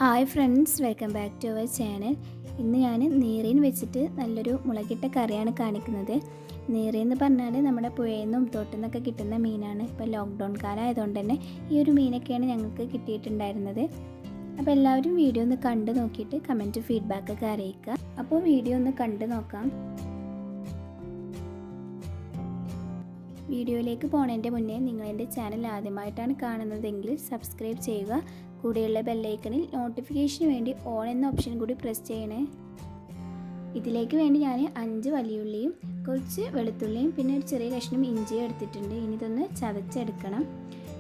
Hi friends, welcome back to our channel. ഇന്ന് ഞാൻ നീറിൻ വെച്ചിട്ട് നല്ലൊരു മുളകിട്ട കറിയാണ് കാണിക്കുന്നത്. നീറിൻ എന്ന് പറഞ്ഞാൽ നമ്മുടെ പുഴയിൽ നിന്നും തോട്ടിൽ നിന്നൊക്കെ കിട്ടുന്ന മീനാണ്. ഇപ്പോൾ ലോക്ക്ഡൗൺ കാലം ആയതുകൊണ്ട് തന്നെ ഈ ഒരു മീനൊക്കെയാണ് ഞങ്ങൾക്ക് കിട്ടിയിട്ടുണ്ടായിരുന്നത്. അപ്പോൾ എല്ലാവരും വീഡിയോ ഒന്ന് കണ്ടു നോക്കിയിട്ട് കമൻറ്റ് ഫീഡ്ബാക്കൊക്കെ അറിയിക്കുക. അപ്പോൾ വീഡിയോ ഒന്ന് കണ്ടു നോക്കാം. വീഡിയോയിലേക്ക് പോകുന്നതിൻ്റെ മുന്നേ നിങ്ങൾ എൻ്റെ ചാനൽ ആദ്യമായിട്ടാണ് കാണുന്നതെങ്കിൽ സബ്സ്ക്രൈബ് ചെയ്യുക. കൂടെയുള്ള ബെല്ലൈക്കണിൽ നോട്ടിഫിക്കേഷന് വേണ്ടി ഓൺ എന്ന ഓപ്ഷൻ കൂടി പ്രസ് ചെയ്യണേ. ഇതിലേക്ക് വേണ്ടി ഞാൻ 5 വലിയ ഉള്ളിയും കുറച്ച് വെളുത്തുള്ളിയും പിന്നെ ഒരു ചെറിയ കഷ്ണം ഇഞ്ചിയും എടുത്തിട്ടുണ്ട്. ഇനി ഇതൊന്ന് ചതച്ചെടുക്കണം.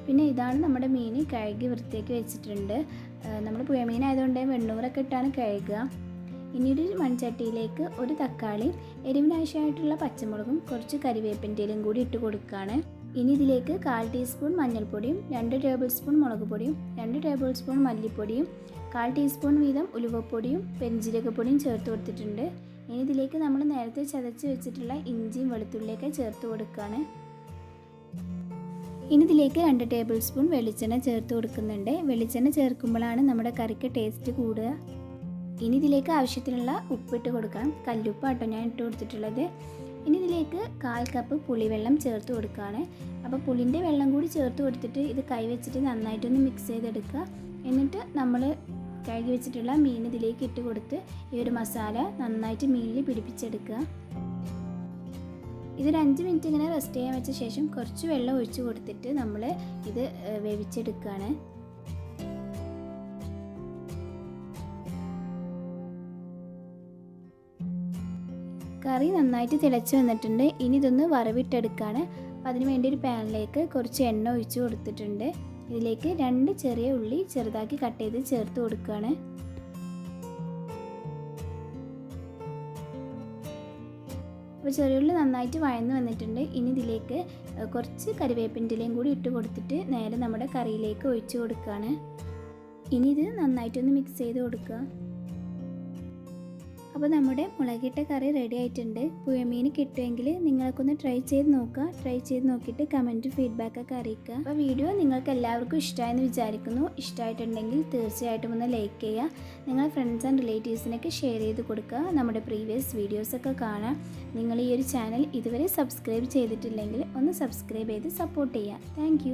പിന്നെ ഇതാണ് നമ്മുടെ മീൻ കഴുകി വൃത്തിയാക്കി വെച്ചിട്ടുണ്ട്. നമ്മൾ പുഴ മീനായതുകൊണ്ട് വെണ്ണൂറൊക്കെ ഇട്ടാണ് കഴുകുക. ഇനി ഒരു മൺചട്ടിയിലേക്ക് ഒരു തക്കാളി, എരിവിനാവശ്യമായിട്ടുള്ള പച്ചമുളകും കുറച്ച് കരിവേപ്പിൻ്റെ ഇലയും കൂടി ഇട്ട് കൊടുക്കുകയാണ്. ഇനി ഇതിലേക്ക് 1/4 ടീസ്പൂൺ മഞ്ഞൾപ്പൊടിയും 2 ടേബിൾ സ്പൂൺ മുളക് പൊടിയും 2 ടേബിൾ സ്പൂൺ മല്ലിപ്പൊടിയും 1/4 ടീസ്പൂൺ വീതം ഉലുവപ്പൊടിയും പെരിഞ്ജീരകപ്പൊടിയും ചേർത്ത് കൊടുത്തിട്ടുണ്ട്. ഇനി ഇതിലേക്ക് നമ്മൾ നേരത്തെ ചതച്ച് വെച്ചിട്ടുള്ള ഇഞ്ചിയും വെളുത്തുള്ളിയൊക്കെ ചേർത്ത് കൊടുക്കുകയാണ്. ഇനി ഇതിലേക്ക് 2 ടേബിൾ സ്പൂൺ വെളിച്ചെണ്ണ ചേർത്ത് കൊടുക്കുന്നുണ്ട്. വെളിച്ചെണ്ണ ചേർക്കുമ്പോഴാണ് നമ്മുടെ കറിക്ക് ടേസ്റ്റ് കൂടുക. ഇനി ഇതിലേക്ക് ആവശ്യത്തിനുള്ള ഉപ്പിട്ട് കൊടുക്കാം. കല്ലുപ്പാട്ടോ ഞാൻ ഇട്ട് കൊടുത്തിട്ടുള്ളത്. ഇനി ഇതിലേക്ക് 1/4 കപ്പ് പുളിവെള്ളം ചേർത്ത് കൊടുക്കുകയാണ്. അപ്പോൾ പുളിൻ്റെ വെള്ളം കൂടി ചേർത്ത് കൊടുത്തിട്ട് ഇത് കൈ വെച്ചിട്ട് നന്നായിട്ടൊന്ന് മിക്സ് ചെയ്തെടുക്കുക. എന്നിട്ട് നമ്മൾ കഴുകി വെച്ചിട്ടുള്ള മീൻ ഇതിലേക്ക് ഇട്ട് കൊടുത്ത് ഈ ഒരു മസാല നന്നായിട്ട് മീനിൽ പിടിപ്പിച്ചെടുക്കുക. ഇതൊരു 5 മിനിറ്റ് ഇങ്ങനെ റെസ്റ്റ് ചെയ്യാൻ വെച്ച ശേഷം കുറച്ച് വെള്ളം ഒഴിച്ച് കൊടുത്തിട്ട് നമ്മൾ ഇത് വേവിച്ചെടുക്കുകയാണ്. കറി നന്നായിട്ട് തിളച്ച് വന്നിട്ടുണ്ട്. ഇനി ഇതൊന്ന് വറവിട്ടെടുക്കുകയാണ്. അപ്പോൾ അതിന് വേണ്ടി ഒരു പാനിലേക്ക് കുറച്ച് എണ്ണ ഒഴിച്ച് കൊടുത്തിട്ടുണ്ട്. ഇതിലേക്ക് 2 ചെറിയ ഉള്ളി ചെറുതാക്കി കട്ട് ചെയ്ത് ചേർത്ത് കൊടുക്കുകയാണ്. അപ്പോൾ ചെറിയ ഉള്ളി നന്നായിട്ട് വഴന്ന് വന്നിട്ടുണ്ട്. ഇനി ഇതിലേക്ക് കുറച്ച് കരിവേപ്പിൻ്റെ ഇലയും കൂടി ഇട്ട് കൊടുത്തിട്ട് നേരെ നമ്മുടെ കറിയിലേക്ക് ഒഴിച്ച് കൊടുക്കുകയാണ്. ഇനി ഇത് നന്നായിട്ടൊന്ന് മിക്സ് ചെയ്ത് കൊടുക്കുക. അപ്പോൾ നമ്മുടെ മുളകിട്ട കറി റെഡി ആയിട്ടുണ്ട്. പുഴമീൻ കിട്ടുമെങ്കിൽ നിങ്ങൾക്കൊന്ന് ട്രൈ ചെയ്ത് നോക്കുക. ട്രൈ ചെയ്ത് നോക്കിയിട്ട് കമൻറ്റ് ഫീഡ്ബാക്കൊക്കെ അറിയിക്കുക. അപ്പോൾ വീഡിയോ നിങ്ങൾക്ക് എല്ലാവർക്കും ഇഷ്ടമായെന്ന് വിചാരിക്കുന്നു. ഇഷ്ടമായിട്ടുണ്ടെങ്കിൽ തീർച്ചയായിട്ടും ഒന്ന് ലൈക്ക് ചെയ്യുക. നിങ്ങൾ ഫ്രണ്ട്സ് ആൻഡ് റിലേറ്റീവ്സിനൊക്കെ ഷെയർ ചെയ്ത് കൊടുക്കുക. നമ്മുടെ പ്രീവിയസ് വീഡിയോസൊക്കെ കാണാം. നിങ്ങൾ ഈ ഒരു ചാനൽ ഇതുവരെ സബ്സ്ക്രൈബ് ചെയ്തിട്ടില്ലെങ്കിൽ ഒന്ന് സബ്സ്ക്രൈബ് ചെയ്ത് സപ്പോർട്ട് ചെയ്യുക. താങ്ക്